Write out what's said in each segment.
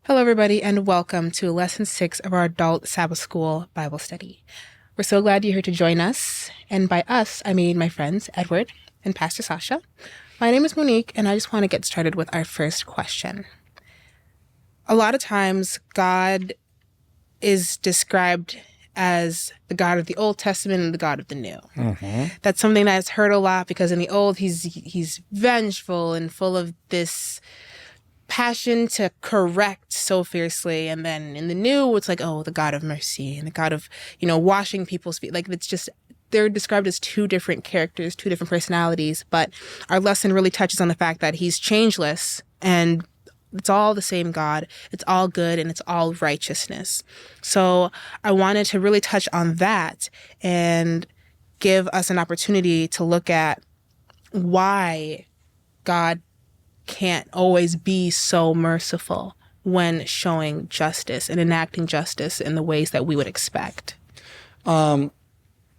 Hello, everybody, and welcome to Lesson 6 of our Adult Sabbath School Bible Study. We're so glad you're here to join us. And by us, I mean my friends, Edward and Pastor Sasha. My name is Monique, and I just want to get started with our first question. A lot of times, God is described as the God of the Old Testament and the God of the New. Mm-hmm. That's something that's heard a lot because in the Old, he's vengeful and full of this passion to correct so fiercely, and then in the New it's like, oh, the God of mercy and the God of, washing people's feet. Like, it's just, they're described as two different characters, two different personalities, but our lesson really touches on the fact that he's changeless and it's all the same God. It's all good and it's all righteousness. So I wanted to really touch on that and give us an opportunity to look at why God can't always be so merciful when showing justice and enacting justice in the ways that we would expect. Yeah,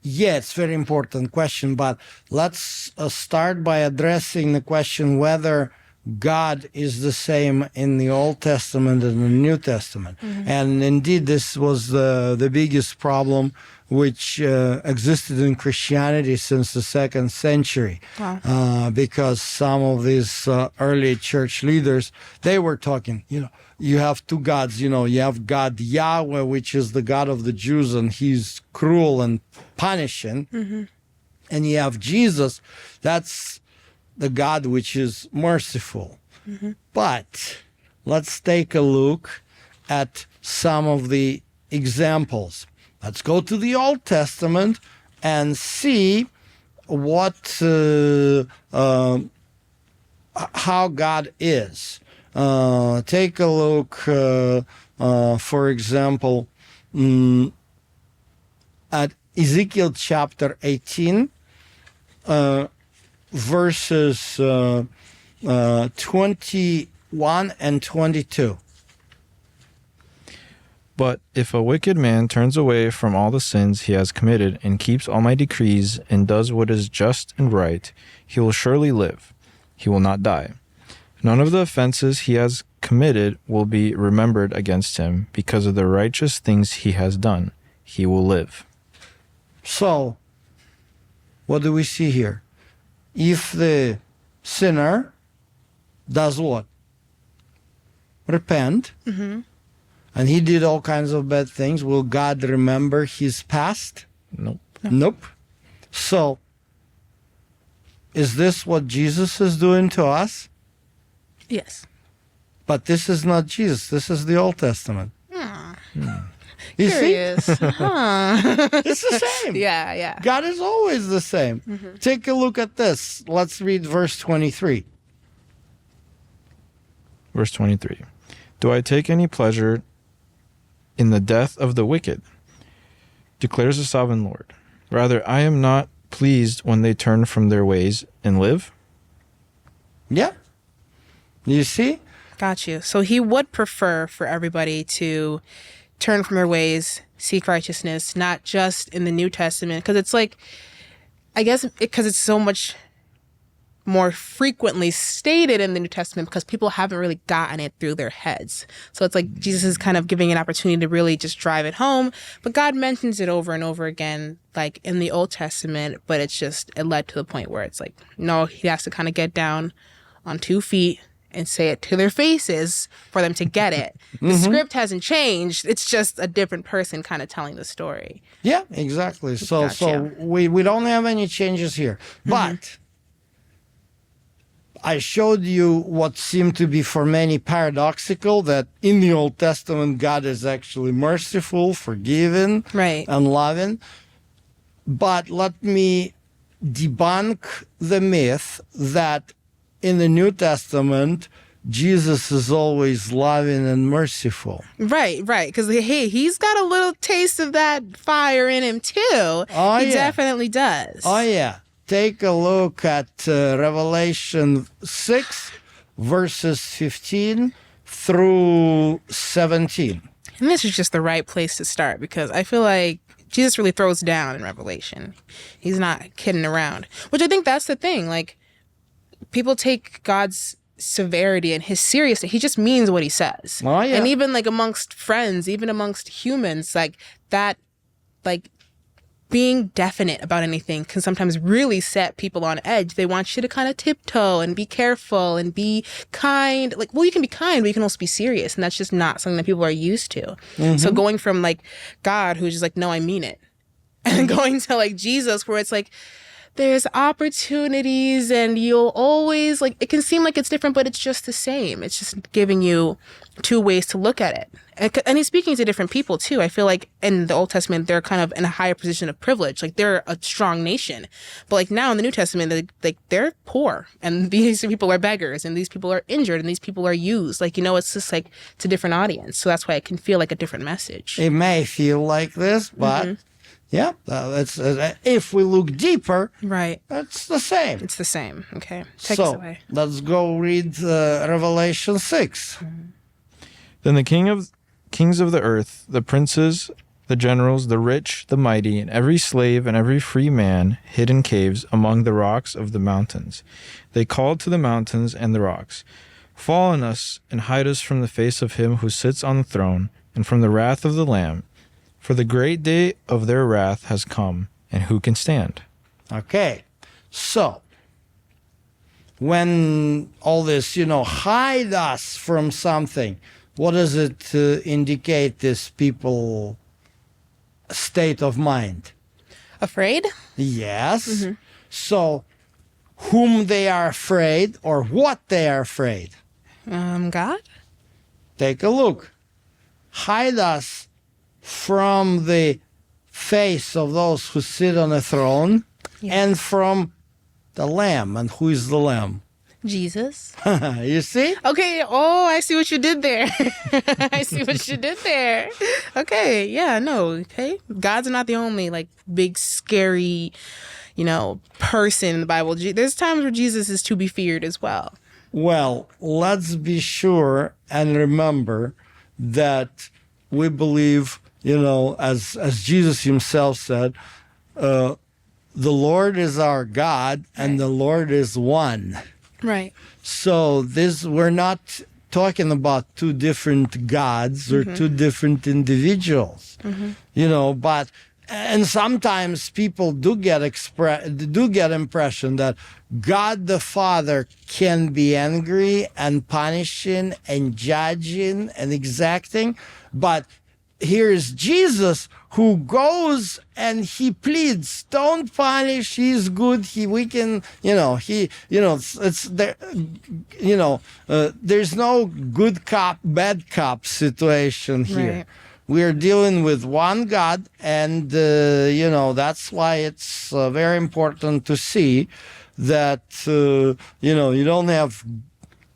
it's a very important question, but let's start by addressing the question whether God is the same in the Old Testament and the New Testament. Mm-hmm. And indeed, this was the biggest problem which existed in Christianity since the 2nd century. Wow. Because some of these early church leaders, they were talking, you have two gods, you have God Yahweh, which is the God of the Jews, and he's cruel and punishing. Mm-hmm. And you have Jesus, that's the God which is merciful. Mm-hmm. But let's take a look at some of the examples. Let's go to the Old Testament and see how God is. Take a look, for example, at Ezekiel chapter 18, verses 21 and 22. But if a wicked man turns away from all the sins he has committed and keeps all my decrees and does what is just and right, he will surely live. He will not die. None of the offenses he has committed will be remembered against him because of the righteous things he has done. He will live. So, what do we see here? If the sinner does what? Repent. Mm-hmm. And he did all kinds of bad things. Will God remember his past? Nope. So, is this what Jesus is doing to us? Yes. But this is not Jesus. This is the Old Testament. You Curious. see? Huh. It's the same. Yeah. God is always the same. Mm-hmm. Take a look at this. Let's read verse 23. Verse 23. Do I take any pleasure in the death of the wicked, declares the sovereign Lord. Rather, I am not pleased when they turn from their ways and live. Yeah. You see? Got you. So he would prefer for everybody to turn from their ways, seek righteousness, not just in the New Testament. Because it's like, I guess because it's so much more frequently stated in the New Testament because people haven't really gotten it through their heads. So it's like Jesus is kind of giving an opportunity to really just drive it home. But God mentions it over and over again, like in the Old Testament, but it led to the point where it's like, no, he has to kind of get down on 2 feet and say it to their faces for them to get it. The mm-hmm. script hasn't changed. It's just a different person kind of telling the story. Yeah, exactly. So Gotcha. So we don't have any changes here. Mm-hmm. But I showed you what seemed to be for many paradoxical, that in the Old Testament, God is actually merciful, forgiving, right, and loving. But let me debunk the myth that in the New Testament, Jesus is always loving and merciful. Right. Because, hey, he's got a little taste of that fire in him, too. He definitely does. Oh, yeah. Take a look at Revelation 6, verses 15 through 17. And this is just the right place to start because I feel like Jesus really throws down in Revelation. He's not kidding around, which I think that's the thing. Like, people take God's severity and his seriousness. He just means what he says. Oh, yeah. And even like amongst friends, even amongst humans, like that, like being definite about anything can sometimes really set people on edge. They want you to kind of tiptoe and be careful and be kind. Like, well, you can be kind, but you can also be serious. And that's just not something that people are used to. So going from like God, who's just like, no, I mean it. And going to like Jesus, where it's like, there's opportunities and you'll always like, it can seem like it's different, but it's just the same. It's just giving you two ways to look at it. And he's speaking to different people too. I feel like in the Old Testament, they're kind of in a higher position of privilege. Like they're a strong nation. But like now in the New Testament, they're poor and these people are beggars and these people are injured and these people are used. Like, it's just like, it's a different audience. So that's why it can feel like a different message. It may feel like this, but yeah, that's if we look deeper, Right. it's the same. It's the same. Okay. Take us away. Let's go read Revelation 6. Then the kings of the earth, the princes, the generals, the rich, the mighty, and every slave and every free man hid in caves among the rocks of the mountains. They called to the mountains and the rocks, "Fall on us and hide us from the face of him who sits on the throne and from the wrath of the Lamb. For the great day of their wrath has come, and who can stand?" Okay, so when all this, hide us from something, what does it indicate this people state of mind? Afraid? Yes. So whom they are afraid or what they are afraid? God? Take a look. Hide us from the face of those who sit on the throne and from the Lamb. And who is the Lamb? Jesus. You see? Okay. Oh, I see what you did there. I see what you did there. Okay. Yeah, no. Okay. God's not the only like big, scary, person in the Bible. There's times where Jesus is to be feared as well. Well, let's be sure and remember that we believe, as Jesus himself said, the Lord is our God and the Lord is one. Right. So we're not talking about two different gods or two different individuals, but and sometimes people do get impression that God the Father can be angry and punishing and judging and exacting, but here is Jesus who goes and he pleads, don't punish, he's good, there's no good cop, bad cop situation here. Right. We are dealing with one God, and, that's why it's very important to see that, you don't have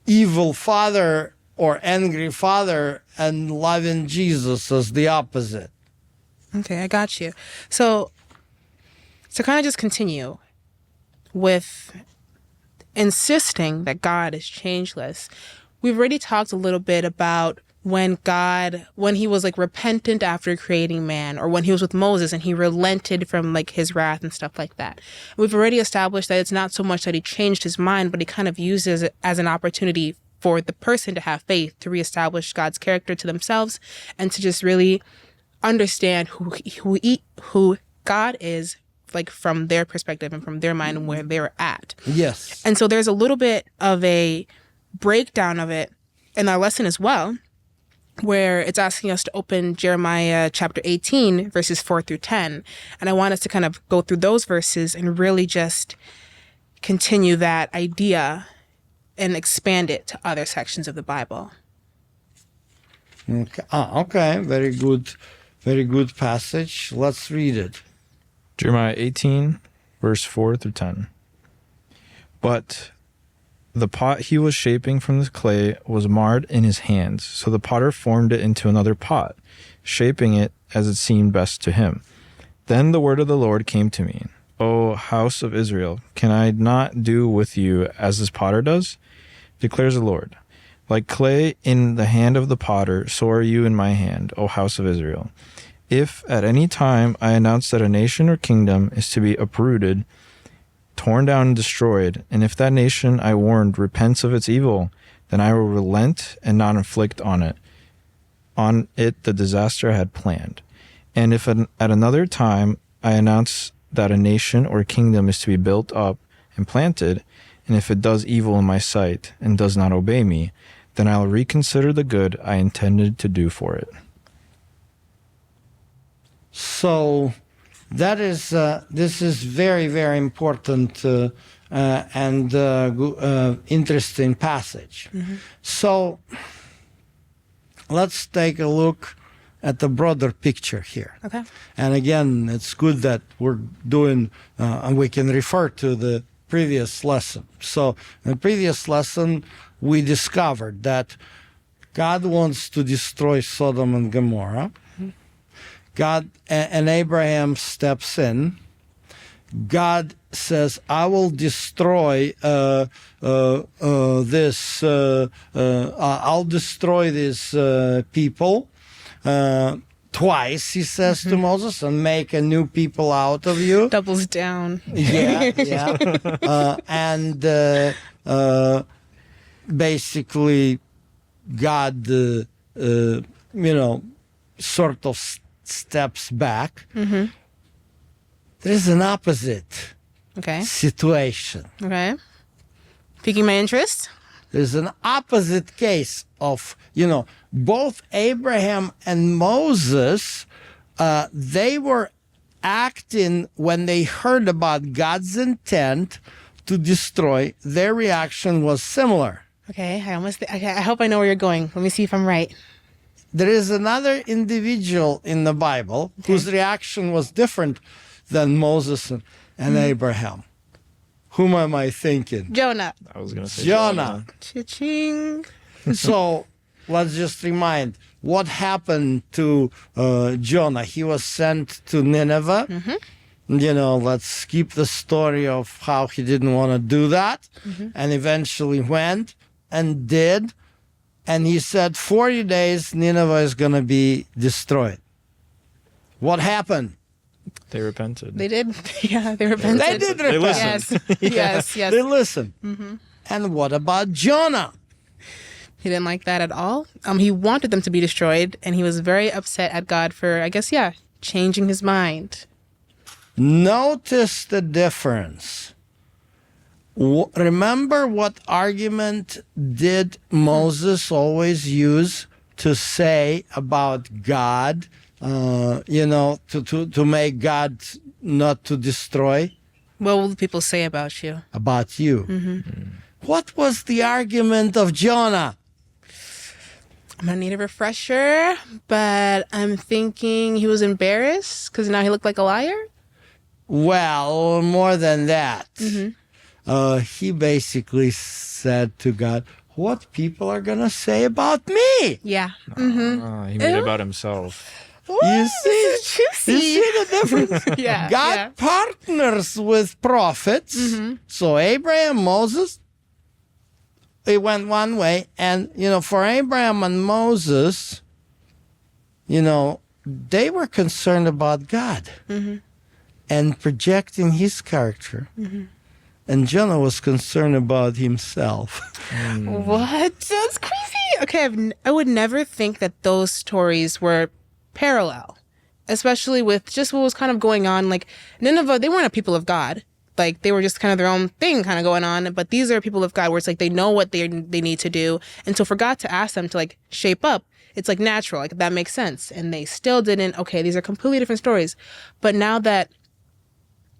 evil father or angry father and loving Jesus as the opposite. Okay, I got you. So to kind of just continue with insisting that God is changeless, we've already talked a little bit about when he was like repentant after creating man, or when he was with Moses and he relented from like his wrath and stuff like that. We've already established that it's not so much that he changed his mind, but he kind of uses it as an opportunity for the person to have faith, to reestablish God's character to themselves, and to just really understand who God is, like from their perspective and from their mind and where they're at. Yes. And so there's a little bit of a breakdown of it in our lesson as well, where it's asking us to open Jeremiah chapter 18, verses 4 through 10. And I want us to kind of go through those verses and really just continue that idea and expand it to other sections of the Bible. Okay. Okay. Very good passage. Let's read it. Jeremiah 18, verse 4 through 10. But the pot he was shaping from the clay was marred in his hands, so the potter formed it into another pot, shaping it as it seemed best to him. Then the word of the Lord came to me, O house of Israel, can I not do with you as this potter does? Declares the Lord. Like clay in the hand of the potter, so are you in my hand, O house of Israel. If at any time I announce that a nation or kingdom is to be uprooted, torn down and destroyed, and if that nation I warned repents of its evil then I will relent and not inflict on it the disaster I had planned. And if at another time I announce that a nation or kingdom is to be built up and planted, and if it does evil in my sight and does not obey me, then I will reconsider the good I intended to do for it. So that is this is very, very important and interesting passage. So let's take a look at the broader picture here. Okay. And again, it's good that we're doing, and we can refer to the previous lesson. So in the previous lesson, we discovered that God wants to destroy Sodom and Gomorrah. God and Abraham steps in. God says, I will destroy I'll destroy these people. Twice, he says to Moses, and make a new people out of you. Doubles down. Yeah. And basically, God, sort of steps back. There is an opposite Okay. situation. Okay. Piquing my interest. There's an opposite case of, both Abraham and Moses, they were acting when they heard about God's intent to destroy. Their reaction was similar. Okay. I hope I know where you're going. Let me see if I'm right. There is another individual in the Bible whose reaction was different than Moses and Abraham. Whom am I thinking? Jonah. I was going to say Jonah. Cha-ching. So let's just remind what happened to Jonah. He was sent to Nineveh. Let's skip the story of how he didn't want to do that, and eventually went and did. And he said, 40 days, Nineveh is going to be destroyed. What happened? They repented. They did. Yeah, they repented. They did repent. listened. Yes. Yes. They listened. And what about Jonah? He didn't like that at all. He wanted them to be destroyed, and he was very upset at God for, I guess, changing his mind. Notice the difference. Remember what argument did Moses always use to say about God, to make God not to destroy? What will people say about you? About you. What was the argument of Jonah? I'm going to need a refresher, but I'm thinking he was embarrassed because now he looked like a liar? Well, more than that. He basically said to God, what people are going to say about me? Yeah. He made it about himself. You see the difference? Yeah. God partners with prophets. So Abraham, Moses, they went one way. And, for Abraham and Moses, they were concerned about God and projecting his character. And Jonah was concerned about himself. What? That's crazy. Okay, I would never think that those stories were parallel, especially with just what was kind of going on. Like Nineveh, they weren't a people of God. Like they were just kind of their own thing kind of going on. But these are people of God where it's like they know what they need to do. And so for God to ask them to shape up, it's natural. That makes sense. And they still didn't. Okay, these are completely different stories. But now that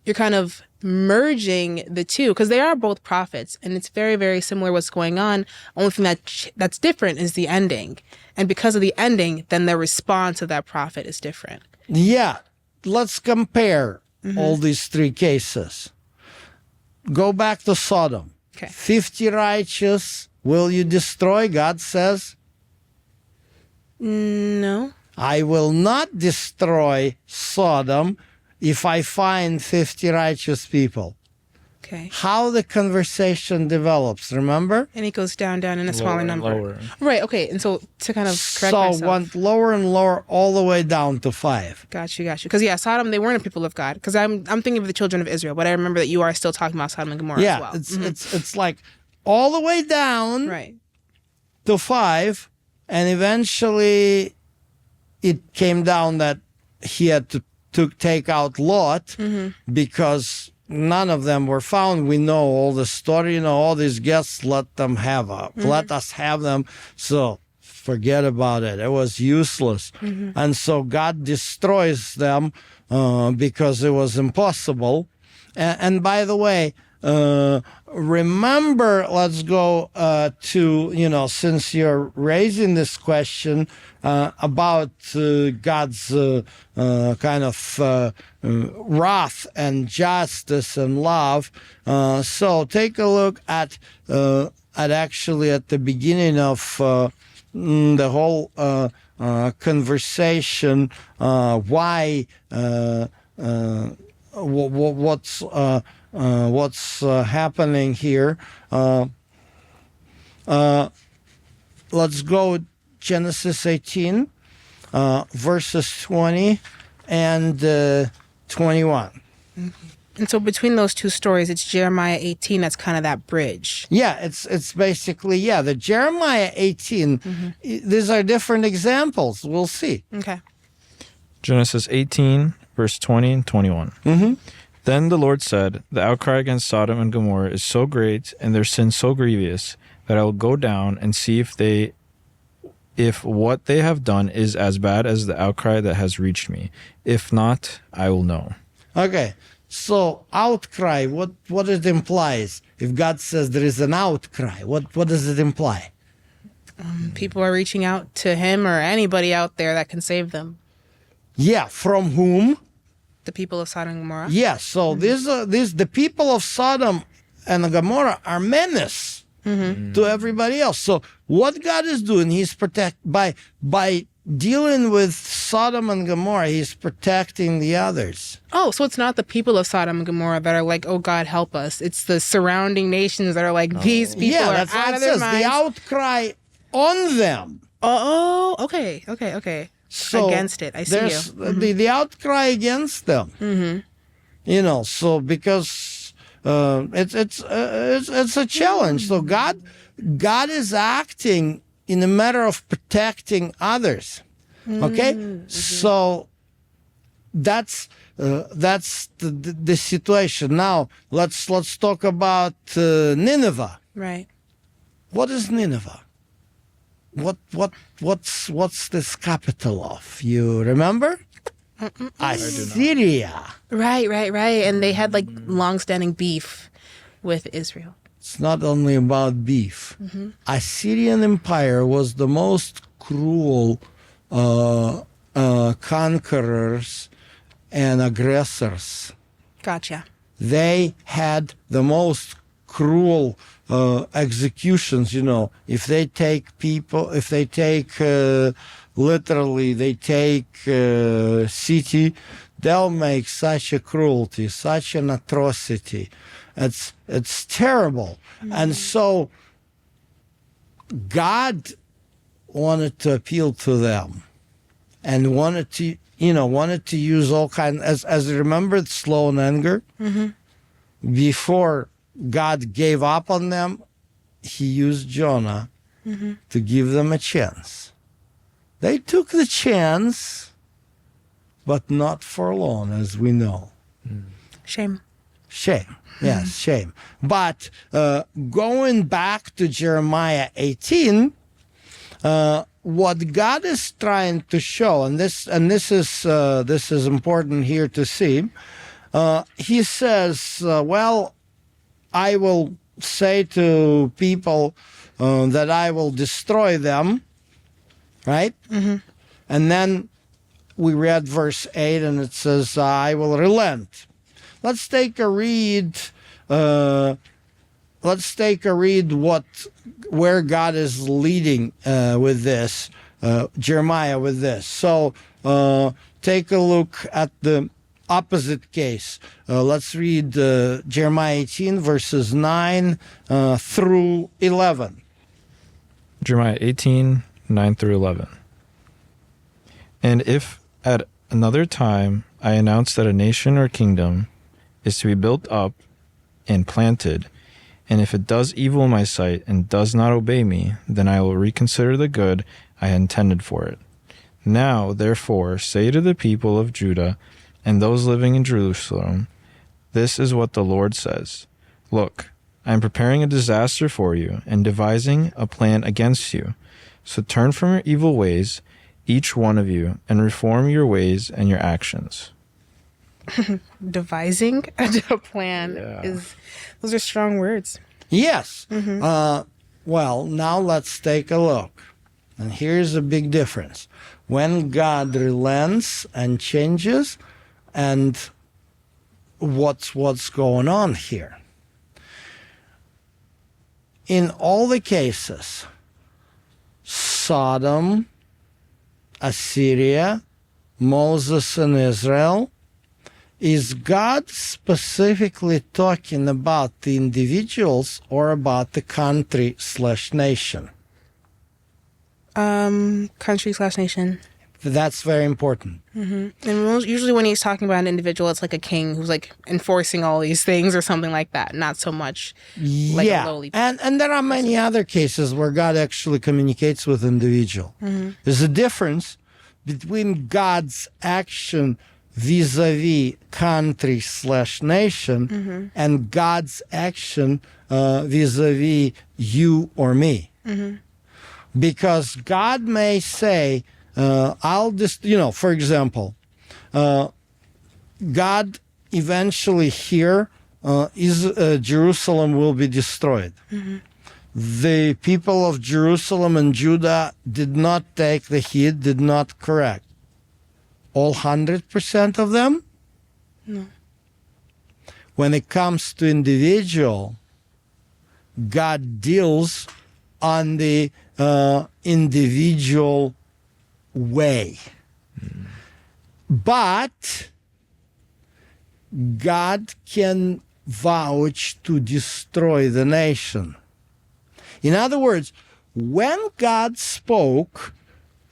you're kind of merging the two, because they are both prophets and it's very, very similar what's going on. Only thing that's different is the ending. And because of the ending, then the response of that prophet is different. Yeah. Let's compare all these three cases. Go back to Sodom. Okay. 50 righteous will you destroy? God says, no. I will not destroy Sodom if I find 50 righteous people. Okay. How the conversation develops, remember? And it goes down in a smaller number. Lower. Right, okay. And so to kind of correct myself. Went lower and lower all the way down to 5. Got you. Because Sodom, they weren't a people of God. Because I'm thinking of the children of Israel, but I remember that you are still talking about Sodom and Gomorrah as well. It's like all the way down. Right. to 5, and eventually it came down that he had to take out Lot because none of them were found. We know all the story, all these guests, let them have let us have them. So forget about it. It was useless. And so God destroys them because it was impossible. And by the way, remember, let's go to, since you're raising this question about God's kind of wrath and justice and love. So take a look at actually at the beginning of the whole conversation, why what's happening here. Let's go Genesis 18, verses 20 and 21. And so between those two stories, it's Jeremiah 18 that's kind of that bridge. Yeah, it's basically, the Jeremiah 18, these are different examples. We'll see. Okay. Genesis 18, verse 20 and 21. Then the Lord said, the outcry against Sodom and Gomorrah is so great and their sin so grievous that I will go down and see if what they have done is as bad as the outcry that has reached me. If not, I will know. Okay. So outcry, what it implies? If God says there is an outcry, what does it imply? People are reaching out to him or anybody out there that can save them. Yeah, from whom? The people of Sodom and Gomorrah. Yeah, so the people of Sodom and Gomorrah are menace to everybody else. So what God is doing, he's by dealing with Sodom and Gomorrah, he's protecting the others. Oh, so it's not the people of Sodom and Gomorrah that are like, oh, God, help us. It's the surrounding nations that are like, these people are that's out what of it their says. minds. The outcry on them. Oh, okay. So against it. I see you. The outcry against them. So because it's a challenge. So God is acting in a matter of protecting others. Okay, so that's the situation. Now let's talk about Nineveh. Right. What is Nineveh? What's this capital of? You remember? Assyria. Right. And they had like long-standing beef with Israel. It's not only about beef. Assyrian Empire was the most cruel conquerors and aggressors. Gotcha. They had the most cruel executions. If they take people, if they take literally, they take city, they'll make such a cruelty, such an atrocity. It's terrible. And so God wanted to appeal to them and wanted to use all kinds, as remembered, slow and anger. Before God gave up on them, he used Jonah to give them a chance. They took the chance, but not for long, as we know. Shame. Yes, shame. But going back to Jeremiah 18, what God is trying to show, and this is important here to see. He says, well, I will say to people that I will destroy them, right? And then we read verse 8, and it says, I will relent. Let's take a read. Where God is leading with this, Jeremiah with this. So take a look at the opposite case. Let's read Jeremiah 18, verses 9 through 11. Jeremiah 18, 9 through 11. And if at another time I announce that a nation or kingdom is to be built up and planted, And if it does evil in my sight and does not obey me, then I will reconsider the good I had intended for it. Now, therefore, say to the people of Judah and those living in Jerusalem, this is what the Lord says. Look, I am preparing a disaster for you and devising a plan against you. So turn from your evil ways, each one of you, and reform your ways and your actions. Devising a plan those are strong words. Yes. Well, now let's take a look. And here's a big difference. When God relents and changes, and what's going on here? In all the cases, Sodom, Assyria, Moses and Israel, is God specifically talking about the individuals or about the country/nation? Country/nation. That's very important. And usually when he's talking about an individual, it's like a king who's like enforcing all these things or something like that. Not so much like a lowly. And there are many other cases where God actually communicates with individual. There's a difference between God's action vis-a-vis country/nation and God's action vis-a-vis you or me. Because God may say, I'll just, for example, God eventually here Jerusalem will be destroyed. The people of Jerusalem and Judah did not take the heed, did not correct. All 100% of them? No. When it comes to individual, God deals on the individual way. But God can vouch to destroy the nation. In other words, when God spoke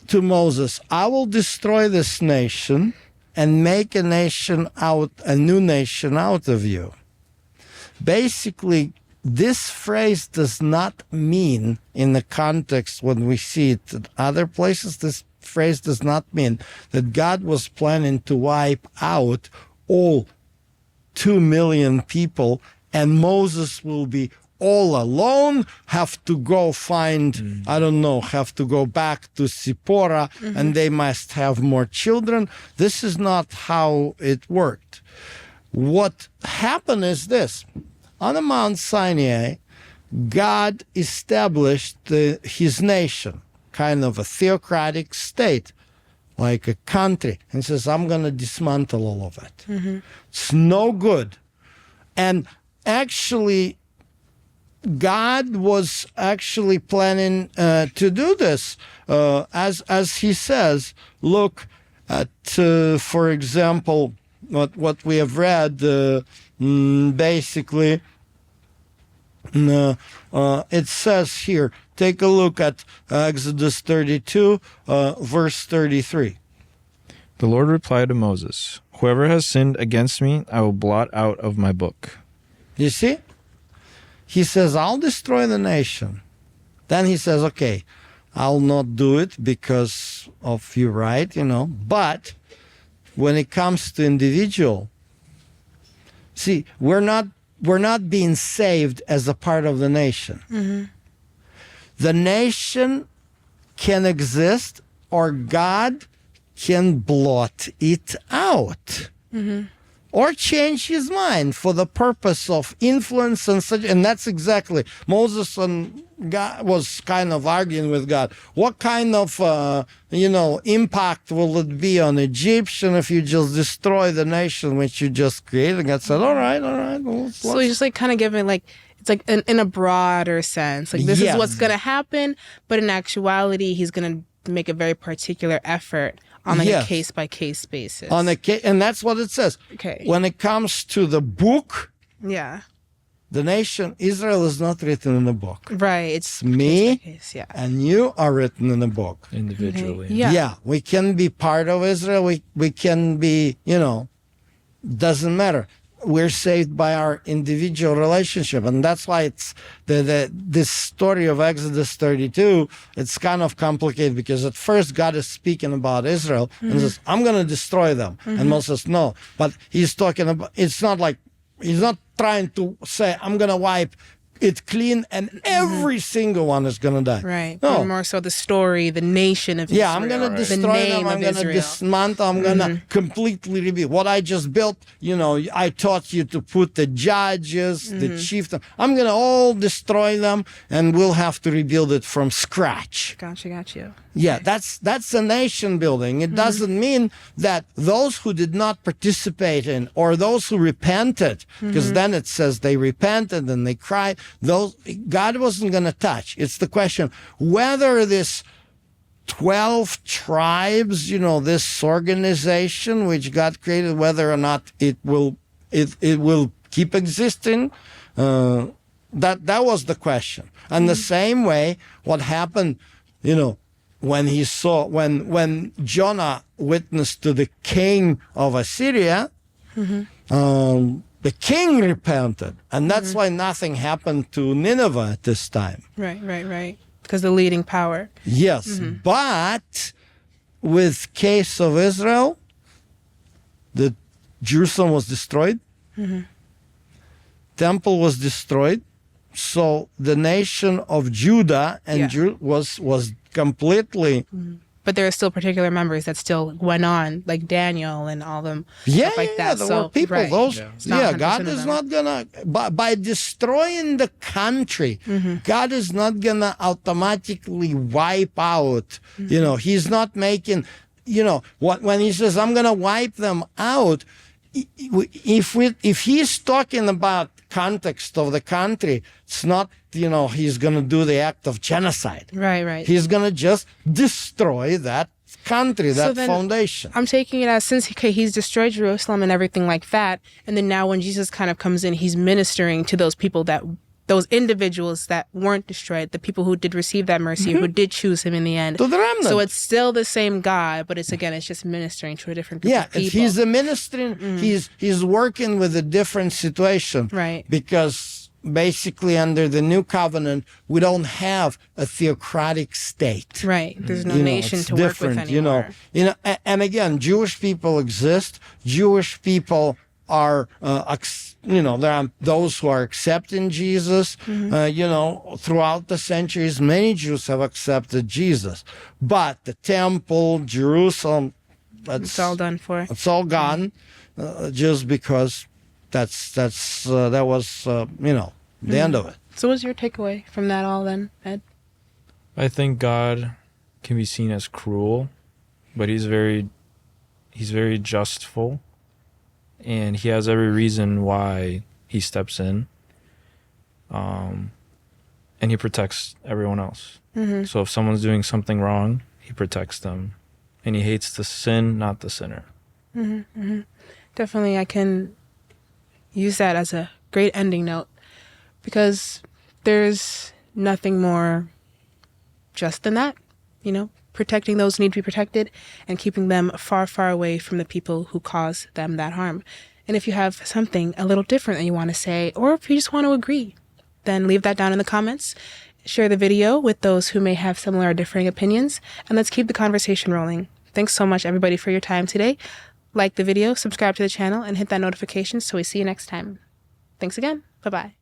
to Moses, I will destroy this nation and make a new nation out of you. Basically, this phrase does not mean, in the context when we see it in other places, this phrase does not mean that God was planning to wipe out all 2 million people and Moses will be all alone, have to go find, have to go back to Sipporah, and they must have more children. This is not how it worked. What happened is this. On the Mount Sinai, God established his nation, kind of a theocratic state, like a country, and says, I'm going to dismantle all of it. It's no good. And actually, God was actually planning to do this. As he says, look at, for example, what we have read, basically, it says here, take a look at Exodus 32, verse 33. The Lord replied to Moses, whoever has sinned against me, I will blot out of my book. You see? He says, I'll destroy the nation. Then he says, okay, I'll not do it because of your right, But when it comes to individual, see, we're not being saved as a part of the nation. The nation can exist or God can blot it out. Or change his mind for the purpose of influence and such. And that's exactly, Moses and God was kind of arguing with God. What kind of, impact will it be on Egyptian if you just destroy the nation which you just created? And God said, all right. Well, so he's just kind of giving it's in a broader sense. This is what's going to happen. But in actuality, he's going to make a very particular effort on a case-by-case basis. And that's what it says. Okay. When it comes to the book, the nation Israel is not written in the book. Right. It's me case, and you are written in the book. Individually. Okay. Yeah. We can be part of Israel. We can be, doesn't matter. we're saved by our individual relationship. And that's why it's this story of Exodus 32, it's kind of complicated, because at first God is speaking about Israel and says, I'm going to destroy them. And Moses, no. But he's talking about, it's not like, he's not trying to say, I'm going to wipe it clean and every single one is going to die. Right. No. More so the story, the nation of Israel. Yeah, I'm going to destroy them. I'm going to dismantle. I'm going to completely rebuild. What I just built, I taught you to put the judges, the chiefs. I'm going to all destroy them, and we'll have to rebuild it from scratch. Gotcha. Yeah, that's a nation building. It doesn't mean that those who did not participate in, or those who repented, because then it says they repented and they cried, those God wasn't going to touch. It's the question whether this 12 tribes, this organization which God created, whether or not it will keep existing. That was the question. And the same way, what happened, when Jonah witnessed to the king of Assyria, the king repented. And that's why nothing happened to Nineveh at this time. Right. Because the leading power. Yes. But with case of Israel, the Jerusalem was destroyed. Temple was destroyed. So the nation of Judah and was completely. But there are still particular members that still went on, like Daniel and all them. Yeah, like that. There were people. Right. Those, God of is them. not gonna by destroying the country. God is not gonna automatically wipe out. He's not making. When He says, "I'm gonna wipe them out," if He's talking about context of the country, it's not, He's going to do the act of genocide. Right. He's going to just destroy that country, that foundation. I'm taking it as, since He's destroyed Jerusalem and everything like that, and then now when Jesus kind of comes in, He's ministering to those people those individuals that weren't destroyed, the people who did receive that mercy, who did choose Him in the end. To the remnant. So it's still the same God, but it's just ministering to a different group of people. He's a ministering, he's working with a different situation. Right. Because basically under the new covenant, we don't have a theocratic state. Right. There's no nation to work with anymore. And again, Jewish people exist. Jewish people are, there are those who are accepting Jesus. Throughout the centuries, many Jews have accepted Jesus. But the temple, Jerusalem, it's all done for. It's all gone, just because that was, the end of it. So what's your takeaway from that all then, Ed? I think God can be seen as cruel, but he's very justful. And He has every reason why He steps in. And He protects everyone else. So if someone's doing something wrong, He protects them. And He hates the sin, not the sinner. Definitely, I can use that as a great ending note, because there's nothing more just than that, protecting those who need to be protected and keeping them far, far away from the people who cause them that harm. And if you have something a little different that you want to say, or if you just want to agree, then leave that down in the comments. Share the video with those who may have similar or differing opinions, and let's keep the conversation rolling. Thanks so much, everybody, for your time today. Like the video, subscribe to the channel, and hit that notification so we see you next time. Thanks again. Bye-bye.